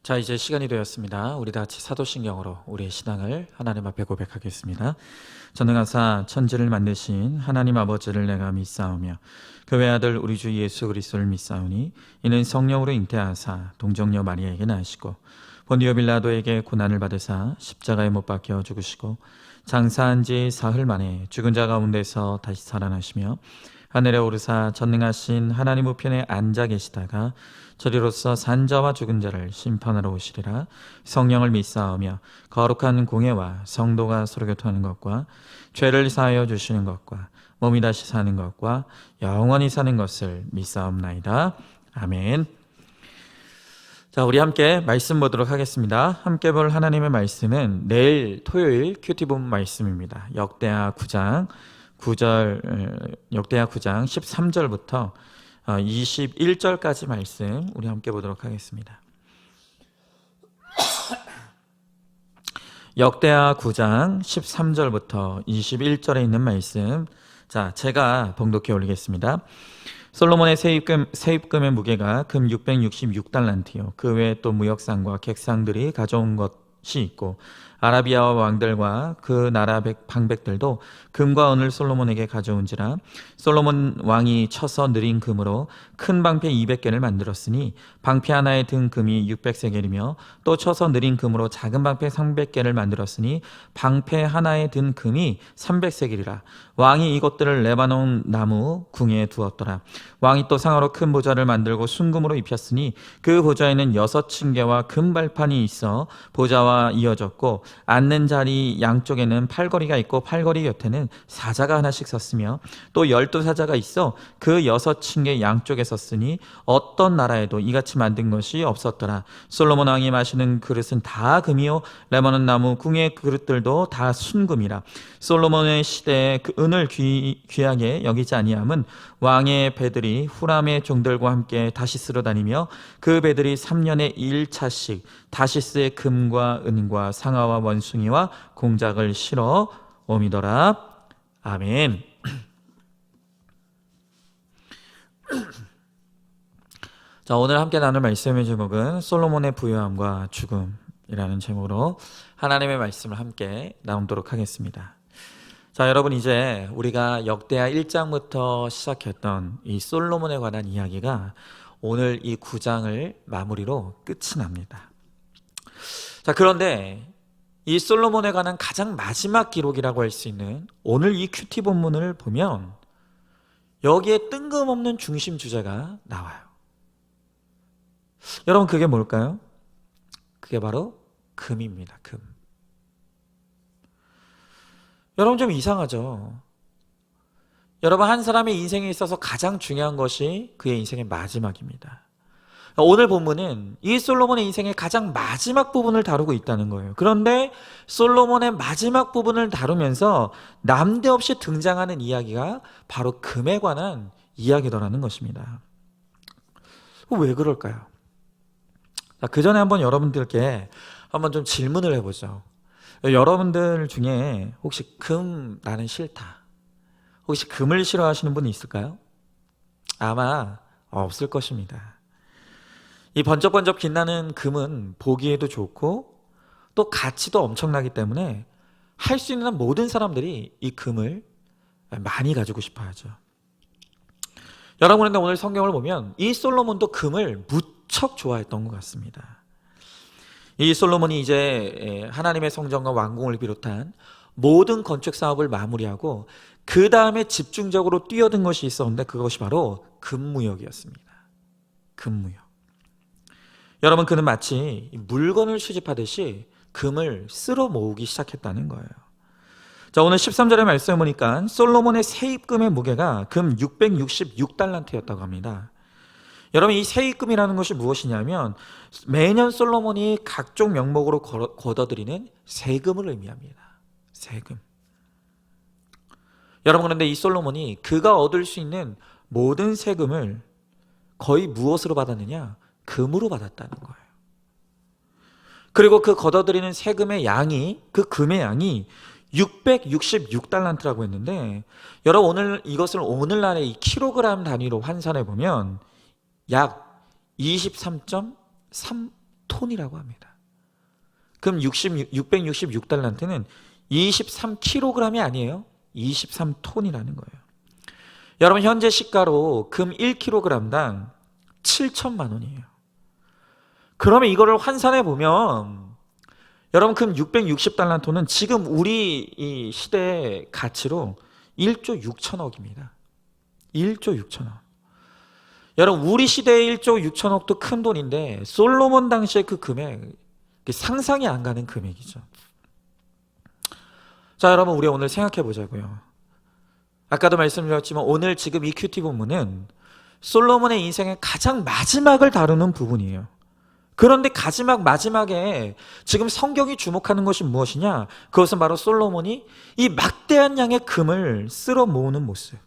자, 이제 시간이 되었습니다. 우리 다 같이 사도신경으로 우리의 신앙을 하나님 앞에 고백하겠습니다. 전능하사 천지를 만드신 하나님 아버지를 내가 믿사오며 그 외아들 우리 주 예수 그리스도를 믿사오니 이는 성령으로 잉태하사 동정녀 마리아에게 나시고 본디오 빌라도에게 고난을 받으사 십자가에 못 박혀 죽으시고 장사한 지 사흘 만에 죽은 자 가운데서 다시 살아나시며 하늘에 오르사 전능하신 하나님 우편에 앉아 계시다가 저리로서 산자와 죽은 자를 심판하러 오시리라. 성령을 믿사오며 거룩한 공예와 성도가 서로 교통하는 것과 죄를 사하여 주시는 것과 몸이 다시 사는 것과 영원히 사는 것을 믿사옵나이다. 아멘. 자, 우리 함께 말씀 보도록 하겠습니다. 함께 볼 하나님의 말씀은 내일 토요일 큐티본 말씀입니다. 역대하 9장 13절부터 21절까지 말씀 우리 함께 보도록 하겠습니다. 역대하 9장 13절부터 21절에 있는 말씀, 자, 제가 봉독해 올리겠습니다. 솔로몬의 세입금의 무게가 금 666달란트요. 그 외에 또 무역상과 객상들이 가져온 것이 있고 아라비아와 왕들과 그 나라 방백들도 금과 은을 솔로몬에게 가져온지라. 솔로몬 왕이 쳐서 느린 금으로 큰 방패 200개를 만들었으니 방패 하나에 든 금이 600세겔이며 또 쳐서 느린 금으로 작은 방패 300개를 만들었으니 방패 하나에 든 금이 300세겔이라. 왕이 이것들을 레바논 나무 궁에 두었더라. 왕이 또 상하로 큰 보좌를 만들고 순금으로 입혔으니 그 보좌에는 6층계와 금 발판이 있어 보좌와 이어졌고 앉는 자리 양쪽에는 팔걸이가 있고 팔걸이 곁에는 사자가 하나씩 섰으며 또 12사자가 있어 그 6층계 양쪽에 섰으니 어떤 나라에도 이같이 만든 것이 없었더라. 솔로몬 왕이 마시는 그릇은 다 금이요 레바논 나무 궁의 그릇들도 다 순금이라. 솔로몬의 시대에 그 은을 귀하게 여기지 아니함은 왕의 배들이 후람의 종들과 함께 다시스로 다니며 그 배들이 3년에 1차씩 다시스의 금과 은과 상아와 원숭이와 공작을 실어 오미더라. 아멘. 자, 오늘 함께 나눌 말씀의 제목은 솔로몬의 부유함과 죽음이라는 제목으로 하나님의 말씀을 함께 나누도록 하겠습니다. 자, 여러분, 이제 우리가 역대하 1장부터 시작했던 이 솔로몬에 관한 이야기가 오늘 이 9장을 마무리로 끝이 납니다. 자, 그런데 이 솔로몬에 관한 가장 마지막 기록이라고 할 수 있는 오늘 이 큐티 본문을 보면 여기에 뜬금없는 중심 주제가 나와요. 여러분, 그게 뭘까요? 그게 바로 금입니다. 금. 여러분, 좀 이상하죠? 여러분, 한 사람의 인생에 있어서 가장 중요한 것이 그의 인생의 마지막입니다. 오늘 본문은 이 솔로몬의 인생의 가장 마지막 부분을 다루고 있다는 거예요. 그런데 솔로몬의 마지막 부분을 다루면서 남대없이 등장하는 이야기가 바로 금에 관한 이야기더라는 것입니다. 왜 그럴까요? 그 전에 한번 여러분들께 한번 좀 질문을 해보죠. 여러분들 중에 혹시 금 나는 싫다, 혹시 금을 싫어하시는 분이 있을까요? 아마 없을 것입니다. 이 번쩍번쩍 빛나는 금은 보기에도 좋고 또 가치도 엄청나기 때문에 할 수 있는 모든 사람들이 이 금을 많이 가지고 싶어 하죠. 여러분, 그런데 오늘 성경을 보면 이 솔로몬도 금을 무척 좋아했던 것 같습니다. 이 솔로몬이 이제 하나님의 성전과 왕궁을 비롯한 모든 건축 사업을 마무리하고 그 다음에 집중적으로 뛰어든 것이 있었는데 그것이 바로 금무역이었습니다. 금무역. 여러분, 그는 마치 물건을 수집하듯이 금을 쓸어 모으기 시작했다는 거예요. 자, 오늘 13절의 말씀을 보니까 솔로몬의 세입금의 무게가 금 666달란트였다고 합니다. 여러분, 이 세입금이라는 것이 무엇이냐면 매년 솔로몬이 각종 명목으로 걷어들이는 세금을 의미합니다. 세금. 여러분, 그런데 이 솔로몬이 그가 얻을 수 있는 모든 세금을 거의 무엇으로 받았느냐? 금으로 받았다는 거예요. 그리고 그 걷어들이는 세금의 양이, 그 금의 양이 666달란트라고 했는데, 여러분, 오늘 이것을 오늘날의 이 킬로그램 단위로 환산해 보면 약 23.3 23톤이라고 합니다. 그럼 666달란트는 23kg이 아니에요. 23톤이라는 거예요. 여러분 현재 시가로 금 1kg당 7천만 원이에요. 그러면 이거를 환산해 보면 여러분 금 660달란트는 지금 우리 이 시대의 가치로 1조 6천억입니다. 1조 6천억. 여러분 우리 시대의 1조 6천억도 큰 돈인데 솔로몬 당시의 그 금액 상상이 안 가는 금액이죠. 자, 여러분 우리 오늘 생각해 보자고요. 아까도 말씀드렸지만 오늘 지금 이 큐티 본문은 솔로몬의 인생의 가장 마지막을 다루는 부분이에요. 그런데 마지막에 지금 성경이 주목하는 것이 무엇이냐? 그것은 바로 솔로몬이 이 막대한 양의 금을 쓸어 모으는 모습,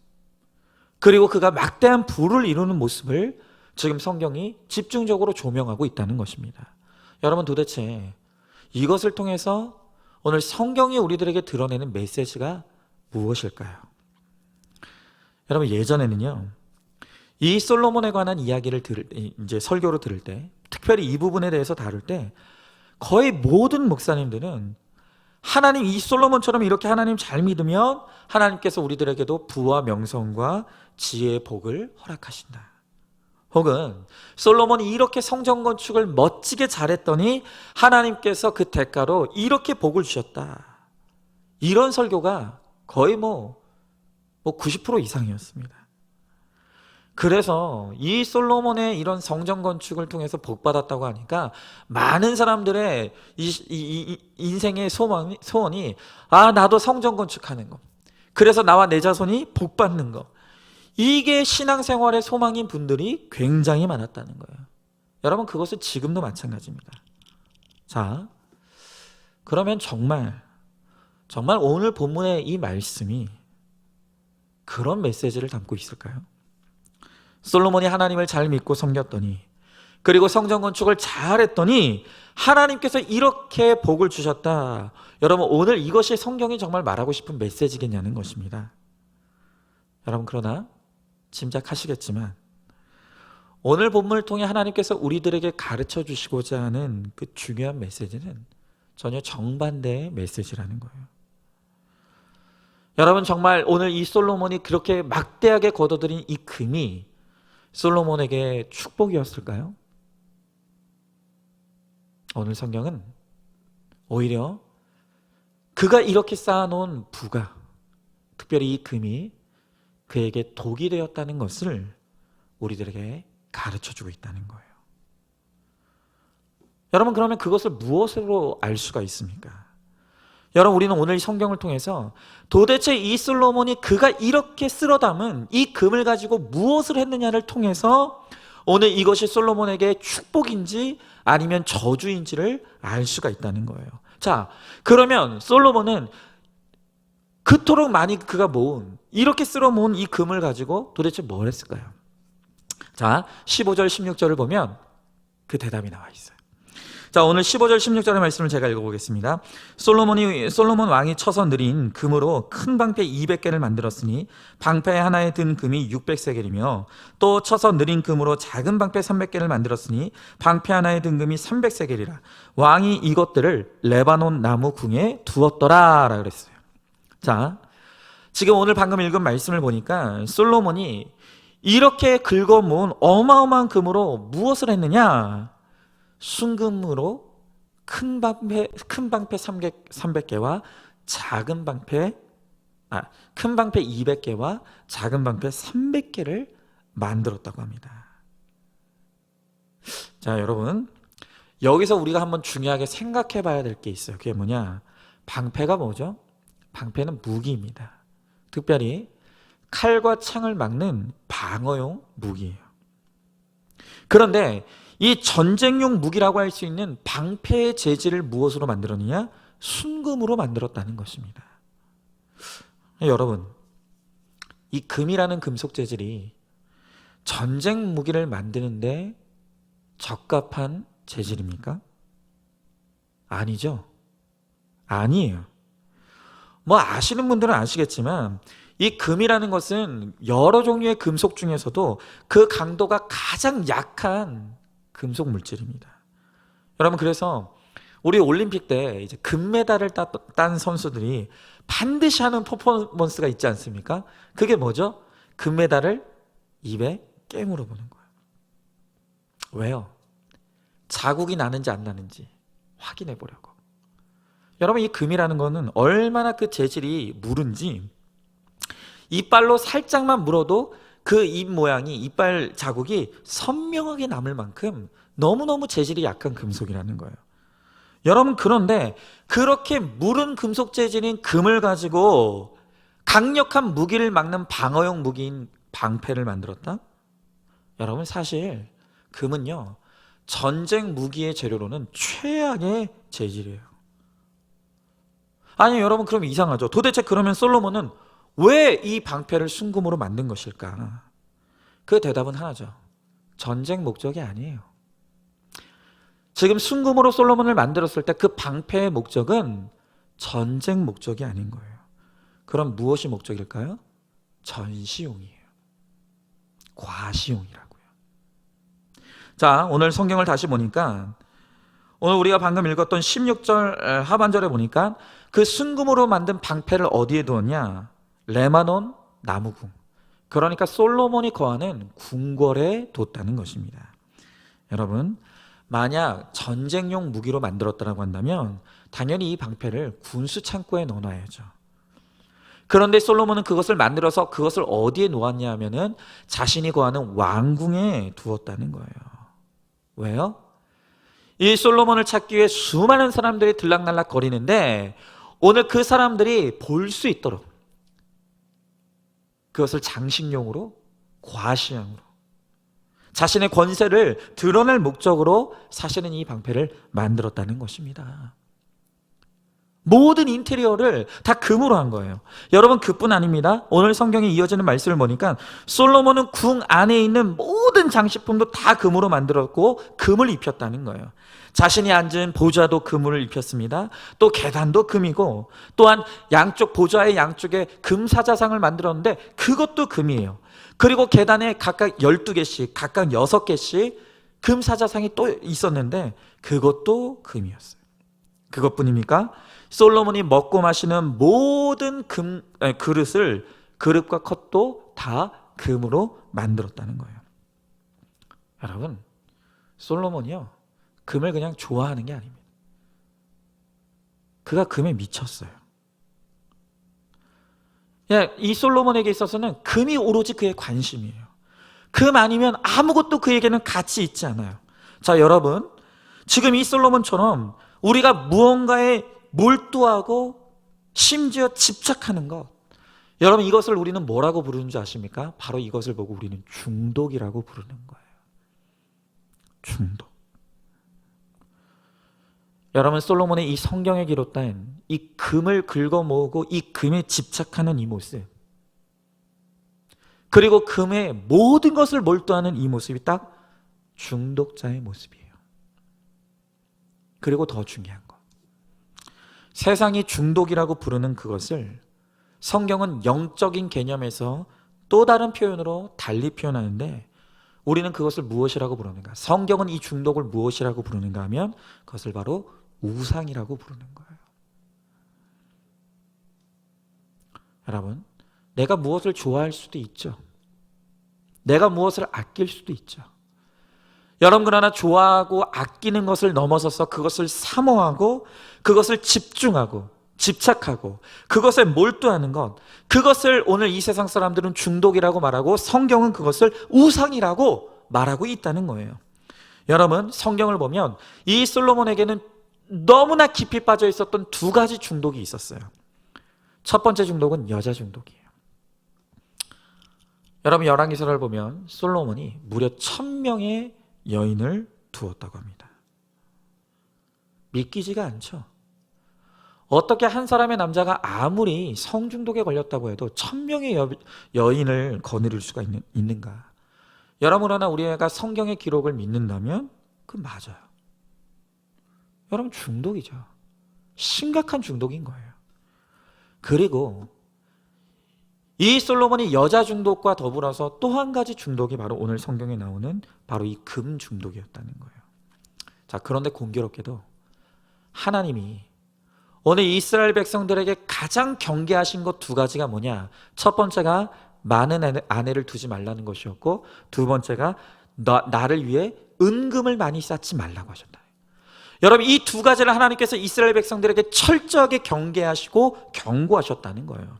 그리고 그가 막대한 부를 이루는 모습을 지금 성경이 집중적으로 조명하고 있다는 것입니다. 여러분 도대체 이것을 통해서 오늘 성경이 우리들에게 드러내는 메시지가 무엇일까요? 여러분 예전에는요, 이 솔로몬에 관한 이야기를 이제 설교로 들을 때, 특별히 이 부분에 대해서 다룰 때 거의 모든 목사님들은 하나님, 이 솔로몬처럼 이렇게 하나님 잘 믿으면 하나님께서 우리들에게도 부와 명성과 지혜의 복을 허락하신다. 혹은 솔로몬이 이렇게 성전 건축을 멋지게 잘했더니 하나님께서 그 대가로 이렇게 복을 주셨다. 이런 설교가 거의 90% 이상이었습니다. 그래서 이 솔로몬의 이런 성전 건축을 통해서 복받았다고 하니까 많은 사람들의 이 인생의 소원이 나도 성전 건축하는 거, 그래서 나와 내 자손이 복받는 거, 이게 신앙생활의 소망인 분들이 굉장히 많았다는 거예요. 여러분 그것은 지금도 마찬가지입니다. 자, 그러면 정말 오늘 본문의 이 말씀이 그런 메시지를 담고 있을까요? 솔로몬이 하나님을 잘 믿고 섬겼더니, 그리고 성전 건축을 잘했더니 하나님께서 이렇게 복을 주셨다. 여러분 오늘 이것이 성경이 정말 말하고 싶은 메시지겠냐는 것입니다. 여러분 그러나 짐작하시겠지만 오늘 본문을 통해 하나님께서 우리들에게 가르쳐 주시고자 하는 그 중요한 메시지는 전혀 정반대의 메시지라는 거예요. 여러분 정말 오늘 이 솔로몬이 그렇게 막대하게 거둬들인 이 금이 솔로몬에게 축복이었을까요? 오늘 성경은 오히려 그가 이렇게 쌓아놓은 부가, 특별히 이 금이 그에게 독이 되었다는 것을 우리들에게 가르쳐주고 있다는 거예요. 여러분 그러면 그것을 무엇으로 알 수가 있습니까? 여러분 우리는 오늘 이 성경을 통해서 도대체 이 솔로몬이 그가 이렇게 쓸어 담은 이 금을 가지고 무엇을 했느냐를 통해서 오늘 이것이 솔로몬에게 축복인지 아니면 저주인지를 알 수가 있다는 거예요. 자, 그러면 솔로몬은 그토록 많이 그가 모은, 이렇게 쓸어 모은 이 금을 가지고 도대체 뭘 했을까요? 자, 15절 16절을 보면 그 대답이 나와 있어요. 자, 오늘 15절 16절의 말씀을 제가 읽어보겠습니다. 솔로몬 왕이 쳐서 느린 금으로 큰 방패 200개를 만들었으니 방패 하나에 든 금이 600세겔이며 또 쳐서 느린 금으로 작은 방패 300개를 만들었으니 방패 하나에 든 금이 300세겔이라. 왕이 이것들을 레바논 나무 궁에 두었더라 라고 그랬어요. 자, 지금 오늘 방금 읽은 말씀을 보니까 솔로몬이 이렇게 긁어 모은 어마어마한 금으로 무엇을 했느냐? 순금으로 큰 방패 300개와 큰 방패 200개와 작은 방패 300개를 만들었다고 합니다. 자, 여러분 여기서 우리가 한번 중요하게 생각해 봐야 될 게 있어요. 그게 뭐냐? 방패가 뭐죠? 방패는 무기입니다. 특별히 칼과 창을 막는 방어용 무기예요. 그런데 이 전쟁용 무기라고 할 수 있는 방패의 재질을 무엇으로 만들었느냐? 순금으로 만들었다는 것입니다. 여러분, 이 금이라는 금속 재질이 전쟁 무기를 만드는데 적합한 재질입니까? 아니죠. 아니에요. 아시는 분들은 아시겠지만 이 금이라는 것은 여러 종류의 금속 중에서도 그 강도가 가장 약한 금속 물질입니다. 여러분, 그래서 우리 올림픽 때 이제 금메달을 딴 선수들이 반드시 하는 퍼포먼스가 있지 않습니까? 그게 뭐죠? 금메달을 입에 깨물어 보는 거예요. 왜요? 자국이 나는지 안 나는지 확인해 보려고. 여러분, 이 금이라는 거는 얼마나 그 재질이 무른지 이빨로 살짝만 물어도 그 입 모양이, 이빨 자국이 선명하게 남을 만큼 너무너무 재질이 약한 금속이라는 거예요. 여러분, 그런데 그렇게 무른 금속 재질인 금을 가지고 강력한 무기를 막는 방어용 무기인 방패를 만들었다? 여러분, 사실 금은요, 전쟁 무기의 재료로는 최악의 재질이에요. 아니, 여러분, 그럼 이상하죠. 도대체 그러면 솔로몬은 왜 이 방패를 순금으로 만든 것일까? 그 대답은 하나죠. 전쟁 목적이 아니에요. 지금 순금으로 솔로몬을 만들었을 때 그 방패의 목적은 전쟁 목적이 아닌 거예요. 그럼 무엇이 목적일까요? 전시용이에요. 과시용이라고요. 자, 오늘 성경을 다시 보니까 오늘 우리가 방금 읽었던 16절 하반절에 보니까 그 순금으로 만든 방패를 어디에 두었냐? 레바논 나무궁. 그러니까 솔로몬이 거하는 궁궐에 뒀다는 것입니다. 여러분, 만약 전쟁용 무기로 만들었다고 한다면 당연히 이 방패를 군수 창고에 넣어놔야죠. 그런데 솔로몬은 그것을 만들어서 그것을 어디에 놓았냐 하면은 자신이 거하는 왕궁에 두었다는 거예요. 왜요? 이 솔로몬을 찾기 위해 수많은 사람들이 들락날락 거리는데 오늘 그 사람들이 볼 수 있도록 그것을 장식용으로, 과시용으로 자신의 권세를 드러낼 목적으로 사실은 이 방패를 만들었다는 것입니다. 모든 인테리어를 다 금으로 한 거예요. 여러분, 그뿐 아닙니다. 오늘 성경에 이어지는 말씀을 보니까 솔로몬은 궁 안에 있는 모든 장식품도 다 금으로 만들었고 금을 입혔다는 거예요. 자신이 앉은 보좌도 금을 입혔습니다. 또 계단도 금이고, 또한 양쪽 보좌의 양쪽에 금 사자상을 만들었는데 그것도 금이에요. 그리고 계단에 각각 12개씩, 각각 6개씩 금 사자상이 또 있었는데 그것도 금이었어요. 그것뿐입니까? 솔로몬이 먹고 마시는 모든 그릇을, 그릇과 컵도 다 금으로 만들었다는 거예요. 여러분, 솔로몬이요, 금을 그냥 좋아하는 게 아닙니다. 그가 금에 미쳤어요. 이 솔로몬에게 있어서는 금이 오로지 그의 관심이에요. 금 아니면 아무것도 그에게는 가치 있지 않아요. 자, 여러분, 지금 이 솔로몬처럼 우리가 무언가에 몰두하고 심지어 집착하는 것, 여러분, 이것을 우리는 뭐라고 부르는 줄 아십니까? 바로 이것을 보고 우리는 중독이라고 부르는 거예요. 중독. 여러분, 솔로몬의 이 성경에 기록된 이 금을 긁어 모으고 이 금에 집착하는 이 모습, 그리고 금의 모든 것을 몰두하는 이 모습이 딱 중독자의 모습이에요. 그리고 더 중요한 것, 세상이 중독이라고 부르는 그것을 성경은 영적인 개념에서 또 다른 표현으로 달리 표현하는데 우리는 그것을 무엇이라고 부르는가? 성경은 이 중독을 무엇이라고 부르는가 하면 그것을 바로 우상이라고 부르는 거예요. 여러분, 내가 무엇을 좋아할 수도 있죠. 내가 무엇을 아낄 수도 있죠. 여러분, 그러나 좋아하고 아끼는 것을 넘어서서 그것을 사모하고 그것을 집중하고 집착하고 그것에 몰두하는 것, 그것을 오늘 이 세상 사람들은 중독이라고 말하고 성경은 그것을 우상이라고 말하고 있다는 거예요. 여러분, 성경을 보면 이 솔로몬에게는 너무나 깊이 빠져 있었던 두 가지 중독이 있었어요. 첫 번째 중독은 여자 중독이에요. 여러분, 열왕기서를 보면 솔로몬이 무려 1000명의 여인을 두었다고 합니다. 믿기지가 않죠. 어떻게 한 사람의 남자가 아무리 성중독에 걸렸다고 해도 1000명의 여인을 거느릴 수가 있는가? 여러분, 그러나 우리가 성경의 기록을 믿는다면 그건 맞아요. 여러분, 중독이죠. 심각한 중독인 거예요. 그리고 이 솔로몬이 여자 중독과 더불어서 또 한 가지 중독이 바로 오늘 성경에 나오는 바로 이 금 중독이었다는 거예요. 자, 그런데 공교롭게도 하나님이 오늘 이스라엘 백성들에게 가장 경계하신 것 두 가지가 뭐냐? 첫 번째가 많은 아내를 두지 말라는 것이었고, 두 번째가 나를 위해 은금을 많이 쌓지 말라고 하셨다. 여러분, 이 두 가지를 하나님께서 이스라엘 백성들에게 철저하게 경계하시고 경고하셨다는 거예요.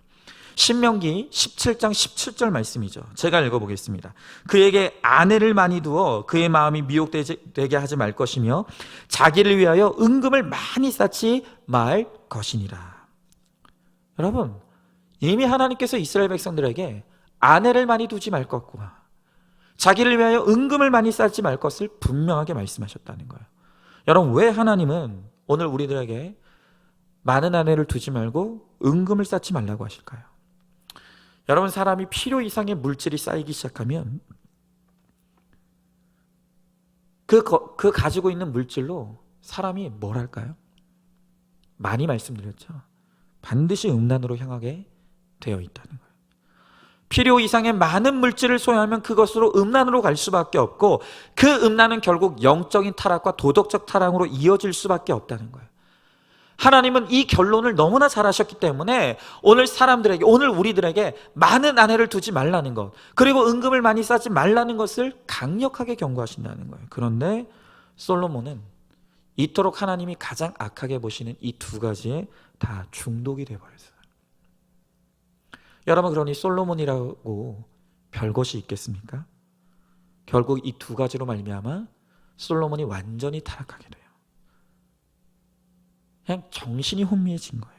신명기 17장 17절 말씀이죠. 제가 읽어보겠습니다. 그에게 아내를 많이 두어 그의 마음이 미혹되게 하지 말 것이며 자기를 위하여 은금을 많이 쌓지 말 것이니라. 여러분, 이미 하나님께서 이스라엘 백성들에게 아내를 많이 두지 말 것과 자기를 위하여 은금을 많이 쌓지 말 것을 분명하게 말씀하셨다는 거예요. 여러분, 왜 하나님은 오늘 우리들에게 많은 아내를 두지 말고 은금을 쌓지 말라고 하실까요? 여러분, 사람이 필요 이상의 물질이 쌓이기 시작하면 그 가지고 있는 물질로 사람이 뭘 할까요? 많이 말씀드렸죠. 반드시 음란으로 향하게 되어 있다는 거예요. 필요 이상의 많은 물질을 소유하면 그것으로 음란으로 갈 수밖에 없고, 그 음란은 결국 영적인 타락과 도덕적 타락으로 이어질 수밖에 없다는 거예요. 하나님은 이 결론을 너무나 잘 하셨기 때문에 오늘 사람들에게, 오늘 우리들에게 많은 아내를 두지 말라는 것, 그리고 은금을 많이 쌓지 말라는 것을 강력하게 경고하신다는 거예요. 그런데 솔로몬은 이토록 하나님이 가장 악하게 보시는 이 두 가지에 다 중독이 되어버렸어요. 여러분, 그러니 솔로몬이라고 별것이 있겠습니까? 결국 이 두 가지로 말미암아 솔로몬이 완전히 타락하게 돼요. 그냥 정신이 혼미해진 거예요.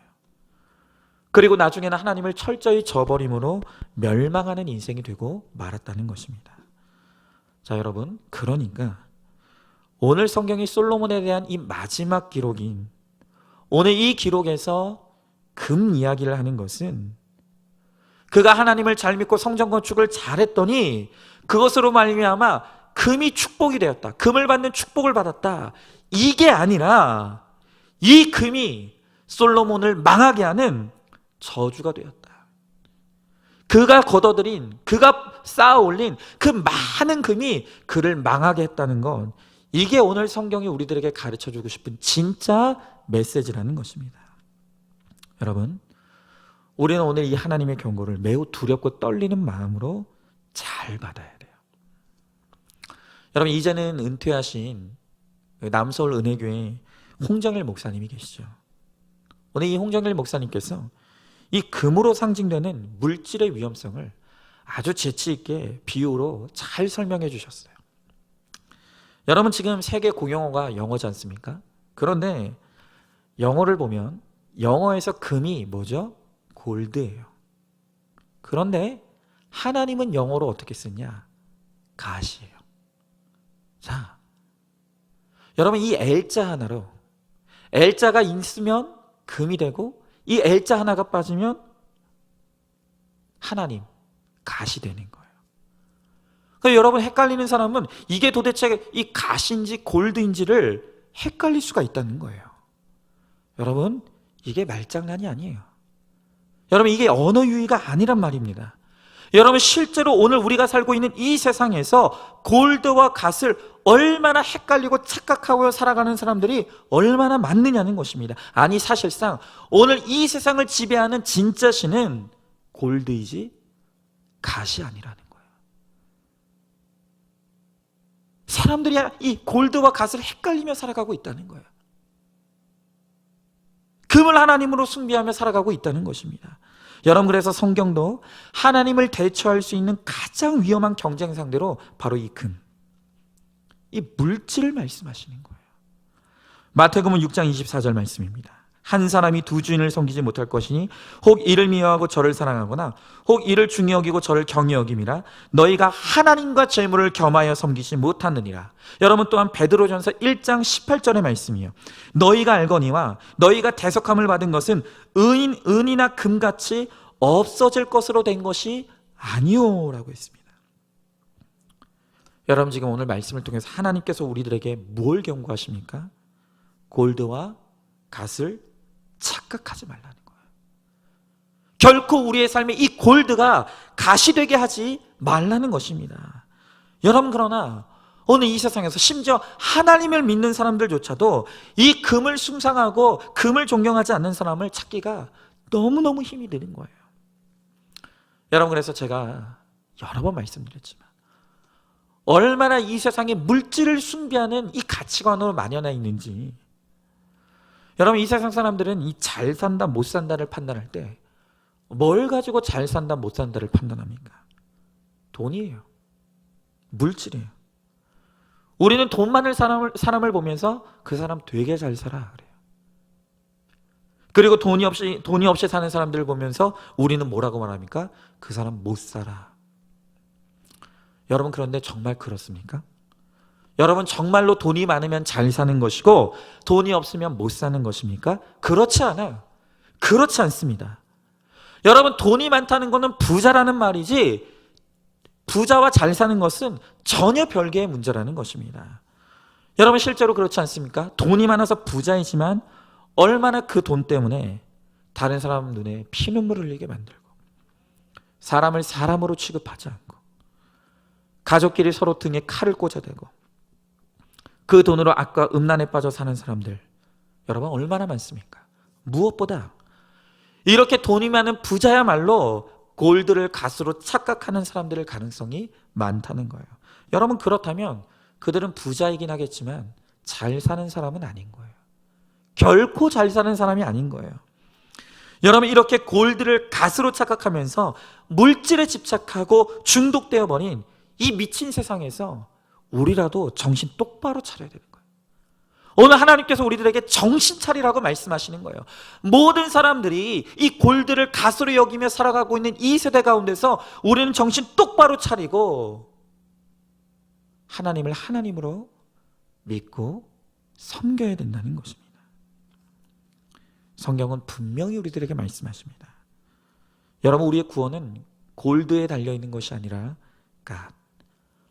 그리고 나중에는 하나님을 철저히 저버림으로 멸망하는 인생이 되고 말았다는 것입니다. 자, 여러분, 그러니까 오늘 성경이 솔로몬에 대한 이 마지막 기록인 오늘 이 기록에서 금 이야기를 하는 것은 그가 하나님을 잘 믿고 성전 건축을 잘했더니 그것으로 말미암아 금이 축복이 되었다, 금을 받는 축복을 받았다, 이게 아니라 이 금이 솔로몬을 망하게 하는 저주가 되었다. 그가 걷어들인, 그가 쌓아 올린 그 많은 금이 그를 망하게 했다는 건, 이게 오늘 성경이 우리들에게 가르쳐주고 싶은 진짜 메시지라는 것입니다. 여러분, 우리는 오늘 이 하나님의 경고를 매우 두렵고 떨리는 마음으로 잘 받아야 돼요. 여러분, 이제는 은퇴하신 남서울 은혜교회 홍정일 목사님이 계시죠. 오늘 이 홍정일 목사님께서 이 금으로 상징되는 물질의 위험성을 아주 재치 있게 비유로 잘 설명해 주셨어요. 여러분, 지금 세계 공용어가 영어지 않습니까? 그런데 영어를 보면 영어에서 금이 뭐죠? 골드예요. 그런데 하나님은 영어로 어떻게 쓰냐? 가시예요. 자, 여러분, 이 L자 하나로, L자가 있으면 금이 되고 이 L자 하나가 빠지면 하나님, 가시 되는 거예요. 그러니까 여러분, 헷갈리는 사람은 이게 도대체 이 가시인지 골드인지를 헷갈릴 수가 있다는 거예요. 여러분, 이게 말장난이 아니에요. 여러분, 이게 언어 유희가 아니란 말입니다. 여러분, 실제로 오늘 우리가 살고 있는 이 세상에서 골드와 갓을 얼마나 헷갈리고 착각하고 살아가는 사람들이 얼마나 많느냐는 것입니다. 아니, 사실상 오늘 이 세상을 지배하는 진짜 신은 골드이지 갓이 아니라는 거예요. 사람들이 이 골드와 갓을 헷갈리며 살아가고 있다는 거예요. 금을 하나님으로 숭배하며 살아가고 있다는 것입니다. 여러분, 그래서 성경도 하나님을 대처할 수 있는 가장 위험한 경쟁 상대로 바로 이 금, 이 물질을 말씀하시는 거예요. 마태복음 6장 24절 말씀입니다. 한 사람이 두 주인을 섬기지 못할 것이니 혹 이를 미워하고 저를 사랑하거나 혹 이를 중히 여기고 저를 경히 여김이라. 너희가 하나님과 재물을 겸하여 섬기지 못하느니라. 여러분, 또한 베드로전서 1장 18절의 말씀이요, 너희가 알거니와 너희가 대속함을 받은 것은 은이나 금같이 없어질 것으로 된 것이 아니오 라고 했습니다. 여러분, 지금 오늘 말씀을 통해서 하나님께서 우리들에게 뭘 경고하십니까? 골드와 갓을 착각하지 말라는 거예요. 결코 우리의 삶에 이 골드가 가시되게 하지 말라는 것입니다. 여러분, 그러나 오늘 이 세상에서 심지어 하나님을 믿는 사람들조차도 이 금을 숭상하고 금을 존경하지 않는 사람을 찾기가 너무너무 힘이 드는 거예요. 여러분, 그래서 제가 여러 번 말씀드렸지만 얼마나 이 세상에 물질을 숭배하는 이 가치관으로 만연해 있는지, 여러분, 이 세상 사람들은 이 잘 산다 못 산다를 판단할 때 뭘 가지고 잘 산다 못 산다를 판단합니까? 돈이에요. 물질이에요. 우리는 돈 많은 사람을 보면서 그 사람 되게 잘 살아 그래요. 그리고 돈이 없이 사는 사람들을 보면서 우리는 뭐라고 말합니까? 그 사람 못 살아. 여러분, 그런데 정말 그렇습니까? 여러분, 정말로 돈이 많으면 잘 사는 것이고 돈이 없으면 못 사는 것입니까? 그렇지 않아요. 그렇지 않습니다. 여러분, 돈이 많다는 것은 부자라는 말이지 부자와 잘 사는 것은 전혀 별개의 문제라는 것입니다. 여러분, 실제로 그렇지 않습니까? 돈이 많아서 부자이지만 얼마나 그 돈 때문에 다른 사람 눈에 피눈물을 흘리게 만들고 사람을 사람으로 취급하지 않고 가족끼리 서로 등에 칼을 꽂아대고 그 돈으로 악과 음란에 빠져 사는 사람들, 여러분, 얼마나 많습니까? 무엇보다 이렇게 돈이 많은 부자야말로 골드를 가스로 착각하는 사람들의 가능성이 많다는 거예요. 여러분, 그렇다면 그들은 부자이긴 하겠지만 잘 사는 사람은 아닌 거예요. 결코 잘 사는 사람이 아닌 거예요. 여러분, 이렇게 골드를 가스로 착각하면서 물질에 집착하고 중독되어 버린 이 미친 세상에서 우리라도 정신 똑바로 차려야 되는 거예요. 오늘 하나님께서 우리들에게 정신 차리라고 말씀하시는 거예요. 모든 사람들이 이 골드를 가스로 여기며 살아가고 있는 이 세대 가운데서 우리는 정신 똑바로 차리고 하나님을 하나님으로 믿고 섬겨야 된다는 것입니다. 성경은 분명히 우리들에게 말씀하십니다. 여러분, 우리의 구원은 골드에 달려있는 것이 아니라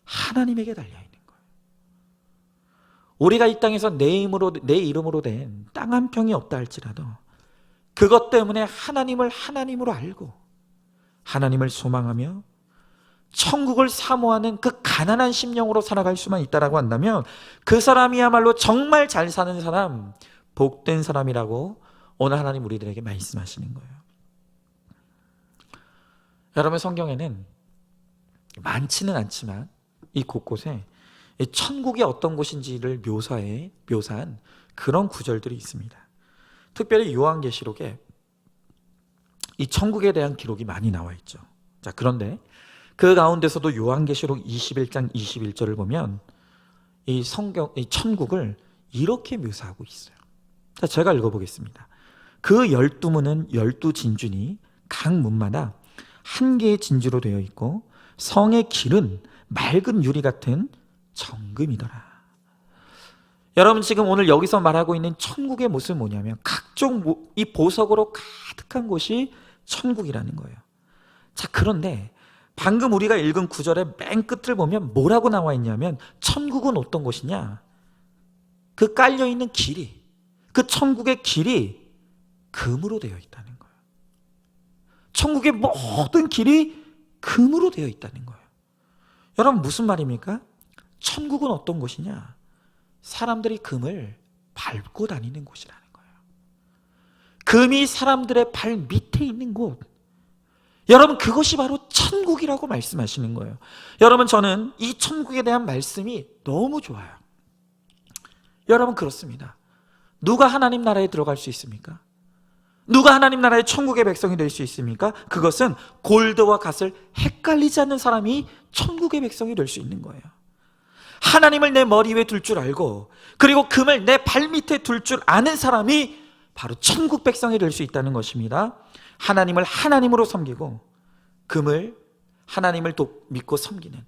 하나님에게 달려있는 거예요. 우리가 이 땅에서 내 이름으로 된 땅 한 평이 없다 할지라도 그것 때문에 하나님을 하나님으로 알고 하나님을 소망하며 천국을 사모하는 그 가난한 심령으로 살아갈 수만 있다라고 한다면 그 사람이야말로 정말 잘 사는 사람, 복된 사람이라고 오늘 하나님 우리들에게 말씀하시는 거예요. 여러분, 성경에는 많지는 않지만 이 곳곳에 천국이 어떤 곳인지를 묘사한 그런 구절들이 있습니다. 특별히 요한계시록에 이 천국에 대한 기록이 많이 나와 있죠. 자, 그런데 그 가운데서도 요한계시록 21장 21절을 보면 이 천국을 이렇게 묘사하고 있어요. 자, 제가 읽어보겠습니다. 그 12문은 12진주니 각 문마다 한 개의 진주로 되어 있고 성의 길은 맑은 유리 같은 정금이더라. 여러분, 지금 오늘 여기서 말하고 있는 천국의 모습은 뭐냐면 각종 이 보석으로 가득한 곳이 천국이라는 거예요. 자, 그런데 방금 우리가 읽은 구절의 맨 끝을 보면 뭐라고 나와 있냐면 천국은 어떤 곳이냐? 그 깔려있는 길이, 그 천국의 길이 금으로 되어 있다는 거예요. 천국의 모든 길이 금으로 되어 있다는 거예요. 여러분, 무슨 말입니까? 천국은 어떤 곳이냐? 사람들이 금을 밟고 다니는 곳이라는 거예요. 금이 사람들의 발 밑에 있는 곳, 여러분, 그것이 바로 천국이라고 말씀하시는 거예요. 여러분, 저는 이 천국에 대한 말씀이 너무 좋아요. 여러분, 그렇습니다. 누가 하나님 나라에 들어갈 수 있습니까? 누가 하나님 나라의 천국의 백성이 될 수 있습니까? 그것은 골드와 갓을 헷갈리지 않는 사람이 천국의 백성이 될 수 있는 거예요. 하나님을 내 머리 위에 둘 줄 알고 그리고 금을 내 발 밑에 둘 줄 아는 사람이 바로 천국 백성이 될 수 있다는 것입니다. 하나님을 하나님으로 섬기고 금을 하나님을 믿고 섬기는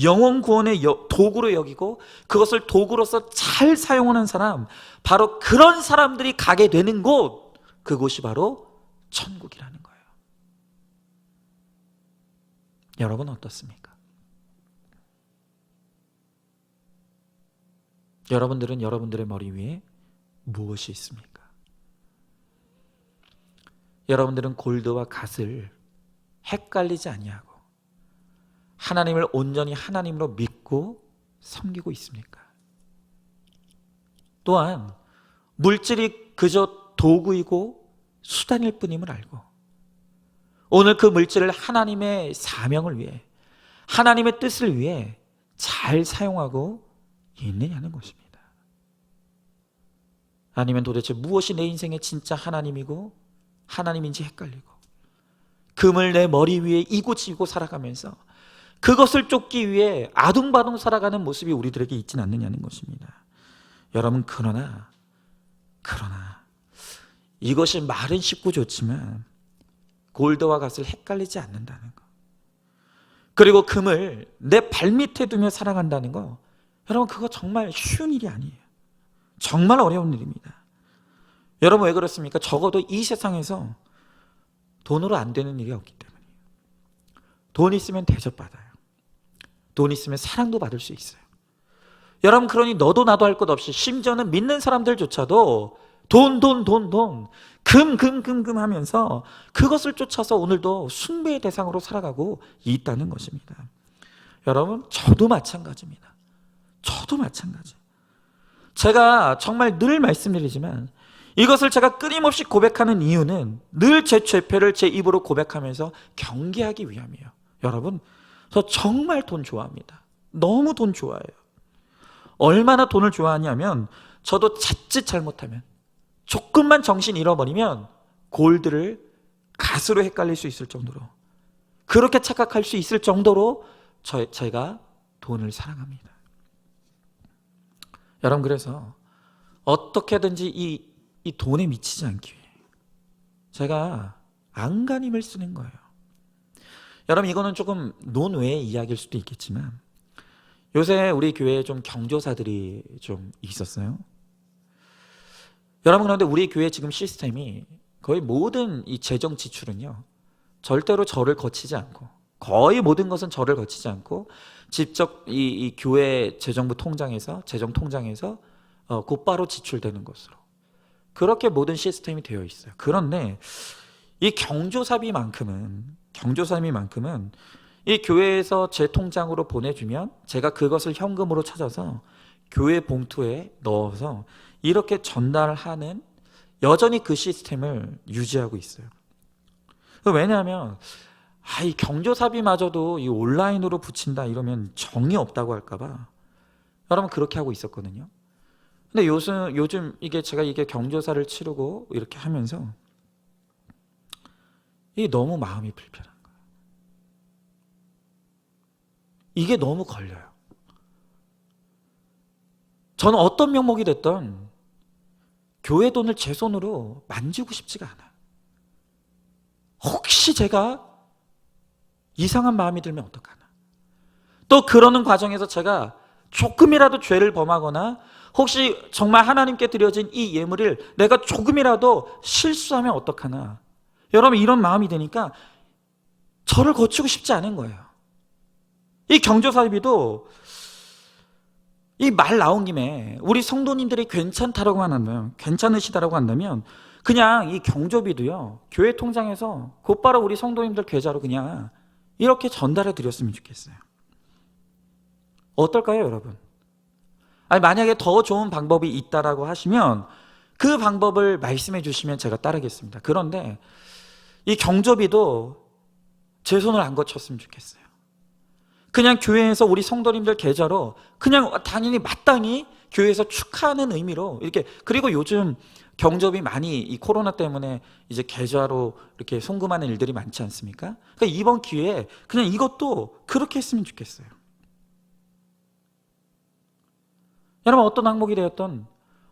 영혼 구원의 도구로 여기고 그것을 도구로서 잘 사용하는 사람, 바로 그런 사람들이 가게 되는 곳, 그곳이 바로 천국이라는 거예요. 여러분, 어떻습니까? 여러분들은 여러분들의 머리 위에 무엇이 있습니까? 여러분들은 골드와 갓을 헷갈리지 아니하고 하나님을 온전히 하나님으로 믿고 섬기고 있습니까? 또한 물질이 그저 도구이고 수단일 뿐임을 알고 오늘 그 물질을 하나님의 사명을 위해 하나님의 뜻을 위해 잘 사용하고 있느냐는 것입니다. 아니면 도대체 무엇이 내 인생의 진짜 하나님이고 하나님인지 헷갈리고 금을 내 머리 위에 이고지고 살아가면서 그것을 쫓기 위해 아둥바둥 살아가는 모습이 우리들에게 있진 않느냐는 것입니다. 여러분, 그러나 이것이 말은 쉽고 좋지만 골드와 갓을 헷갈리지 않는다는 것, 그리고 금을 내 발밑에 두며 살아간다는 거, 여러분, 그거 정말 쉬운 일이 아니에요. 정말 어려운 일입니다. 여러분, 왜 그렇습니까? 적어도 이 세상에서 돈으로 안 되는 일이 없기 때문이에요. 돈 있으면 대접받아요. 돈 있으면 사랑도 받을 수 있어요. 여러분, 그러니 너도 나도 할 것 없이 심지어는 믿는 사람들조차도 돈, 금 하면서 그것을 쫓아서 오늘도 숭배의 대상으로 살아가고 있다는 것입니다. 여러분, 저도 마찬가지입니다. 저도 마찬가지. 제가 정말 늘 말씀드리지만 이것을 제가 끊임없이 고백하는 이유는 늘 제 죄패를 제 입으로 고백하면서 경계하기 위함이에요. 여러분, 저 정말 돈 좋아합니다. 너무 돈 좋아해요. 얼마나 돈을 좋아하냐면 저도 자칫 잘못하면 조금만 정신 잃어버리면 골드를 갓으로 헷갈릴 수 있을 정도로, 그렇게 착각할 수 있을 정도로 제가 돈을 사랑합니다. 여러분, 그래서 어떻게든지 이 돈에 미치지 않기 위해 제가 안간힘을 쓰는 거예요. 여러분, 이거는 조금 논외의 이야기일 수도 있겠지만 요새 우리 교회에 좀 경조사들이 좀 있었어요. 여러분, 그런데 우리 교회 지금 시스템이 거의 모든 이 재정 지출은요, 절대로 저를 거치지 않고, 거의 모든 것은 저를 거치지 않고 직접 이 교회 재정부 통장에서, 재정 통장에서 곧바로 지출되는 것으로, 그렇게 모든 시스템이 되어 있어요. 그런데 이 경조사비만큼은 이 교회에서 제 통장으로 보내주면 제가 그것을 현금으로 찾아서 교회 봉투에 넣어서 이렇게 전달하는, 여전히 그 시스템을 유지하고 있어요. 왜냐하면 이 경조사비마저도 이 온라인으로 붙인다 이러면 정이 없다고 할까봐 여러분, 그렇게 하고 있었거든요. 근데 요즘 이게 제가 경조사를 치르고 이렇게 하면서 이게 너무 마음이 불편한 거예요. 이게 너무 걸려요. 저는 어떤 명목이 됐던 교회 돈을 제 손으로 만지고 싶지가 않아요. 혹시 제가 이상한 마음이 들면 어떡하나. 또 그러는 과정에서 제가 조금이라도 죄를 범하거나 혹시 정말 하나님께 드려진 이 예물을 내가 조금이라도 실수하면 어떡하나. 여러분, 이런 마음이 드니까 저를 거치고 싶지 않은 거예요. 이 경조사비도 이 말 나온 김에 우리 성도님들이 괜찮으시다라고 한다면 그냥 이 경조비도요, 교회 통장에서 곧바로 우리 성도님들 계좌로 그냥 이렇게 전달해 드렸으면 좋겠어요. 어떨까요, 여러분? 만약에 더 좋은 방법이 있다라고 하시면 그 방법을 말씀해 주시면 제가 따르겠습니다. 그런데 이 경조비도 제 손을 안 거쳤으면 좋겠어요. 그냥 교회에서 우리 성도님들 계좌로 그냥 당연히 마땅히 교회에서 축하하는 의미로 이렇게, 그리고 요즘 경조비 많이 이 코로나 때문에 이제 계좌로 이렇게 송금하는 일들이 많지 않습니까? 그러니까 이번 기회에 그냥 이것도 그렇게 했으면 좋겠어요. 여러분, 어떤 항목이 되었던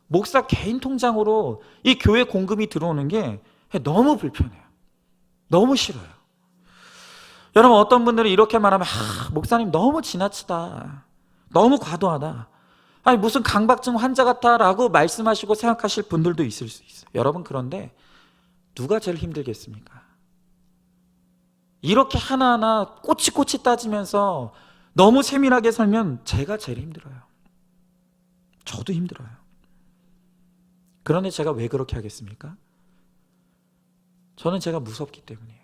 목사 개인 통장으로 이 교회 공금이 들어오는 게 너무 불편해요. 너무 싫어요. 여러분, 어떤 분들은 이렇게 말하면 목사님 너무 지나치다, 너무 과도하다, 무슨 강박증 환자 같다라고 말씀하시고 생각하실 분들도 있을 수 있어요. 여러분, 그런데 누가 제일 힘들겠습니까? 이렇게 하나하나 꼬치꼬치 따지면서 너무 세밀하게 살면 제가 제일 힘들어요. 저도 힘들어요. 그런데 제가 왜 그렇게 하겠습니까? 저는 제가 무섭기 때문이에요.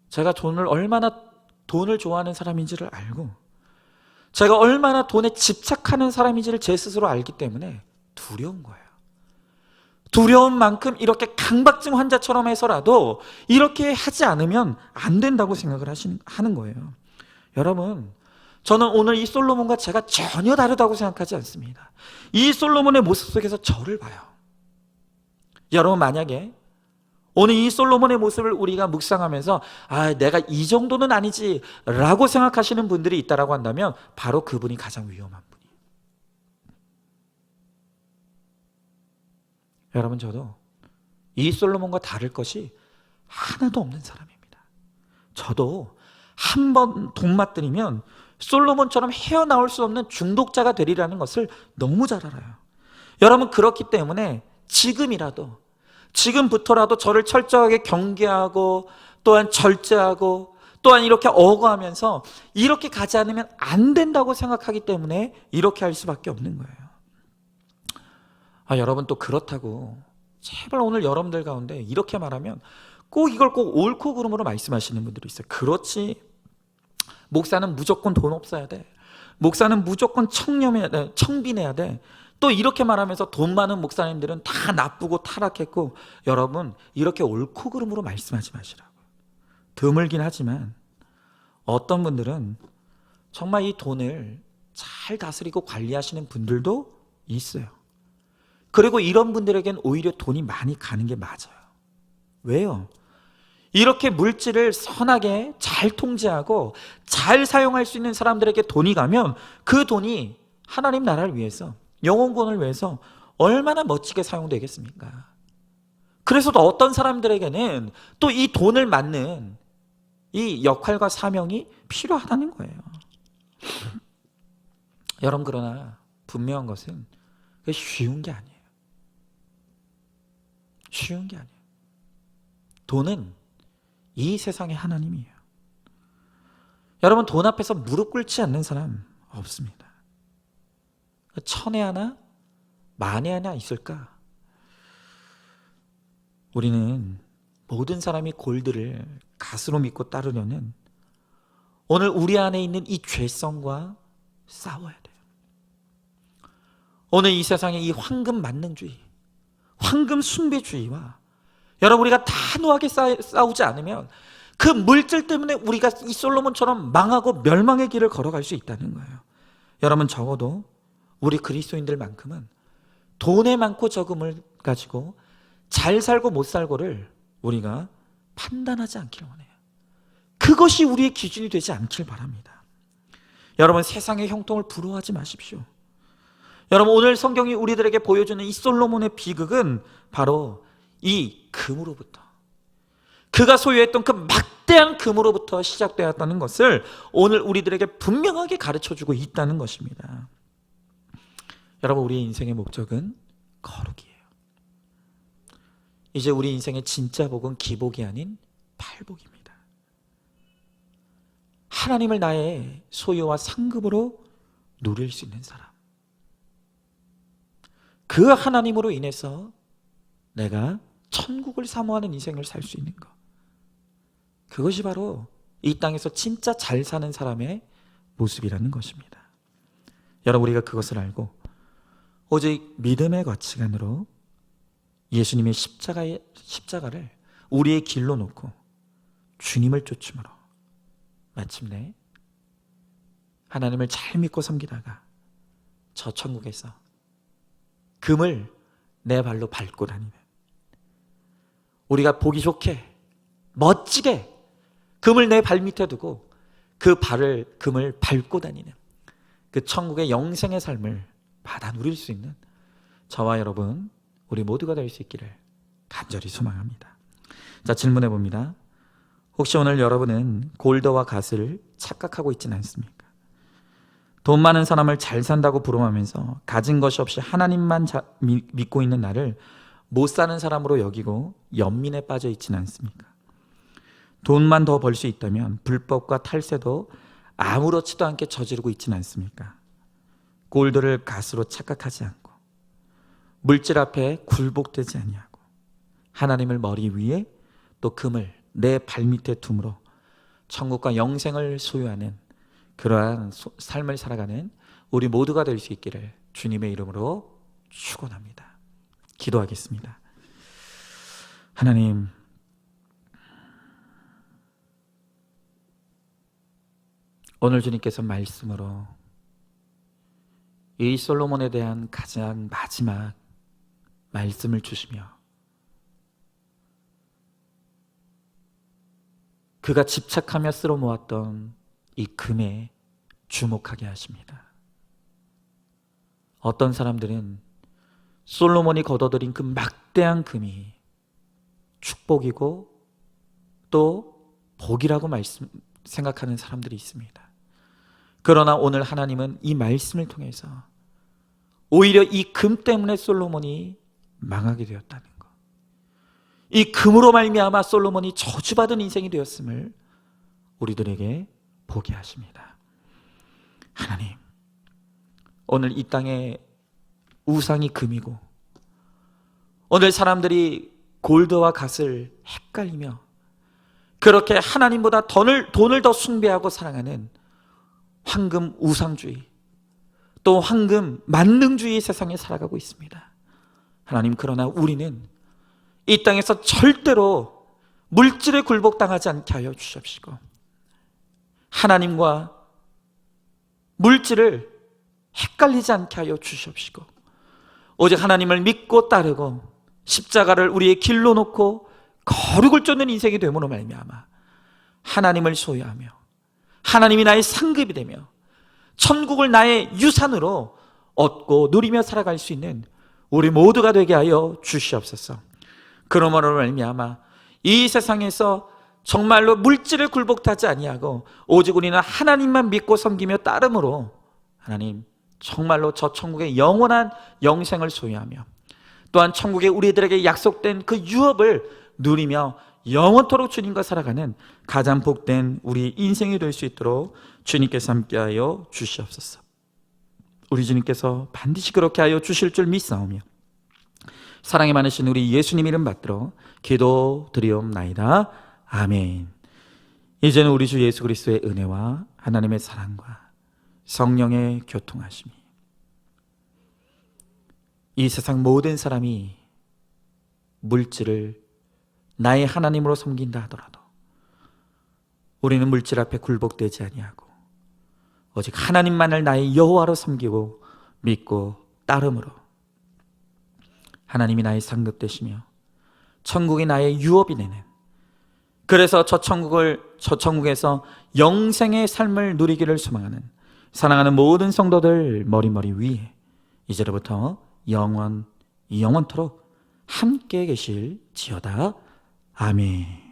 제가 얼마나 돈을 좋아하는 사람인지를 알고 제가 얼마나 돈에 집착하는 사람인지를 제 스스로 알기 때문에 두려운 거예요. 두려운 만큼 이렇게 강박증 환자처럼 해서라도 이렇게 하지 않으면 안 된다고 생각을 하는 거예요. 여러분, 저는 오늘 이 솔로몬과 제가 전혀 다르다고 생각하지 않습니다. 이 솔로몬의 모습 속에서 저를 봐요. 여러분, 만약에 오늘 이 솔로몬의 모습을 우리가 묵상하면서 내가 이 정도는 아니지 라고 생각하시는 분들이 있다고 한다면 바로 그분이 가장 위험한 분이에요. 여러분, 저도 이 솔로몬과 다를 것이 하나도 없는 사람입니다. 저도 한 번 돈 맞들이면 솔로몬처럼 헤어나올 수 없는 중독자가 되리라는 것을 너무 잘 알아요. 여러분, 그렇기 때문에 지금부터라도 저를 철저하게 경계하고 또한 절제하고 또한 이렇게 억어하면서 이렇게 가지 않으면 안 된다고 생각하기 때문에 이렇게 할 수밖에 없는 거예요. 여러분, 또 그렇다고 제발 오늘 여러분들 가운데 이렇게 말하면 꼭 이걸 꼭 옳고 그름으로 말씀하시는 분들이 있어요. 그렇지, 목사는 무조건 돈 없어야 돼, 목사는 무조건 청빈해야 돼, 또 이렇게 말하면서 돈 많은 목사님들은 다 나쁘고 타락했고, 여러분, 이렇게 옳고 그름으로 말씀하지 마시라고. 드물긴 하지만 어떤 분들은 정말 이 돈을 잘 다스리고 관리하시는 분들도 있어요. 그리고 이런 분들에겐 오히려 돈이 많이 가는 게 맞아요. 왜요? 이렇게 물질을 선하게 잘 통제하고 잘 사용할 수 있는 사람들에게 돈이 가면 그 돈이 하나님 나라를 위해서, 영혼권을 위해서 얼마나 멋지게 사용되겠습니까? 그래서 또 어떤 사람들에게는 또 이 돈을 맡는 이 역할과 사명이 필요하다는 거예요. 여러분, 그러나 분명한 것은 그게 쉬운 게 아니에요. 쉬운 게 아니에요. 돈은 이 세상의 하나님이에요. 여러분, 돈 앞에서 무릎 꿇지 않는 사람 없습니다. 천에 하나, 만에 하나 있을까? 우리는 모든 사람이 골드를 갓으로 믿고 따르려는 오늘 우리 안에 있는 이 죄성과 싸워야 돼요. 오늘 이 세상의 이 황금 만능주의, 황금 숭배주의와 여러분, 우리가 단호하게 싸우지 않으면 그 물질 때문에 우리가 이 솔로몬처럼 망하고 멸망의 길을 걸어갈 수 있다는 거예요. 여러분, 적어도 우리 그리스도인들만큼은 돈의 많고 적음을 가지고 잘 살고 못 살고를 우리가 판단하지 않길 원해요. 그것이 우리의 기준이 되지 않길 바랍니다. 여러분, 세상의 형통을 부러워하지 마십시오. 여러분, 오늘 성경이 우리들에게 보여주는 이 솔로몬의 비극은 바로 이 금으로부터, 그가 소유했던 그 막대한 금으로부터 시작되었다는 것을 오늘 우리들에게 분명하게 가르쳐주고 있다는 것입니다. 여러분, 우리의 인생의 목적은 거룩이에요. 이제 우리 인생의 진짜 복은 기복이 아닌 팔복입니다. 하나님을 나의 소유와 상급으로 누릴 수 있는 사람, 그 하나님으로 인해서 내가 천국을 사모하는 인생을 살 수 있는 것, 그것이 바로 이 땅에서 진짜 잘 사는 사람의 모습이라는 것입니다. 여러분, 우리가 그것을 알고 오직 믿음의 가치관으로 예수님의 십자가를 우리의 길로 놓고 주님을 쫓음으로 마침내 하나님을 잘 믿고 섬기다가 저 천국에서 금을 내 발로 밟고 다니는, 우리가 보기 좋게 멋지게 금을 내 발 밑에 두고 그 금을 밟고 다니는 그 천국의 영생의 삶을 받아 누릴 수 있는 저와 여러분, 우리 모두가 될 수 있기를 간절히 소망합니다. 자, 질문해 봅니다. 혹시 오늘 여러분은 골드와 갓을 착각하고 있지는 않습니까? 돈 많은 사람을 잘 산다고 부름하면서 가진 것이 없이 하나님만 믿고 있는 나를 못 사는 사람으로 여기고 연민에 빠져 있지는 않습니까? 돈만 더 벌 수 있다면 불법과 탈세도 아무렇지도 않게 저지르고 있지는 않습니까? 골드를 갓으로 착각하지 않고 물질 앞에 굴복되지 아니하고 하나님을 머리 위에 또 금을 내 발밑에 둠으로 천국과 영생을 소유하는 그러한 삶을 살아가는 우리 모두가 될 수 있기를 주님의 이름으로 축원합니다. 기도하겠습니다. 하나님, 오늘 주님께서 말씀으로 이 솔로몬에 대한 가장 마지막 말씀을 주시며 그가 집착하며 쓸어 모았던 이 금에 주목하게 하십니다. 어떤 사람들은 솔로몬이 거둬들인 그 막대한 금이 축복이고 또 복이라고 생각하는 사람들이 있습니다. 그러나 오늘 하나님은 이 말씀을 통해서 오히려 이 금 때문에 솔로몬이 망하게 되었다는 것, 이 금으로 말미암아 솔로몬이 저주받은 인생이 되었음을 우리들에게 보게 하십니다. 하나님, 오늘 이 땅에 우상이 금이고 오늘 사람들이 골드와 갓을 헷갈리며 그렇게 하나님보다 돈을 더 숭배하고 사랑하는 황금 우상주의, 또 황금 만능주의 세상에 살아가고 있습니다. 하나님, 그러나 우리는 이 땅에서 절대로 물질에 굴복당하지 않게 하여 주십시고 하나님과 물질을 헷갈리지 않게 하여 주십시고 오직 하나님을 믿고 따르고 십자가를 우리의 길로 놓고 거룩을 쫓는 인생이 됨으로 말미암아 하나님을 소유하며 하나님이 나의 상급이 되며 천국을 나의 유산으로 얻고 누리며 살아갈 수 있는 우리 모두가 되게 하여 주시옵소서. 그러므로 말미암아 이 세상에서 정말로 물질에 굴복하지 아니하고 오직 우리는 하나님만 믿고 섬기며 따름으로 하나님 정말로 저 천국의 영원한 영생을 소유하며 또한 천국에 우리들에게 약속된 그 유업을 누리며 영원토록 주님과 살아가는 가장 복된 우리 인생이 될 수 있도록 주님께서 함께하여 주시옵소서. 우리 주님께서 반드시 그렇게 하여 주실 줄 믿사오며 사랑이 많으신 우리 예수님 이름 받들어 기도드리옵나이다. 아멘. 이제는 우리 주 예수 그리스도의 은혜와 하나님의 사랑과 성령의 교통하심이 이 세상 모든 사람이 물질을 나의 하나님으로 섬긴다 하더라도 우리는 물질 앞에 굴복되지 아니하고 오직 하나님만을 나의 여호와로 섬기고 믿고 따름으로 하나님이 나의 상급 되시며 천국이 나의 유업이 되는, 그래서 저 천국에서 영생의 삶을 누리기를 소망하는 사랑하는 모든 성도들 머리머리 위에 이제로부터 영원토록 함께 계실지어다. 아멘.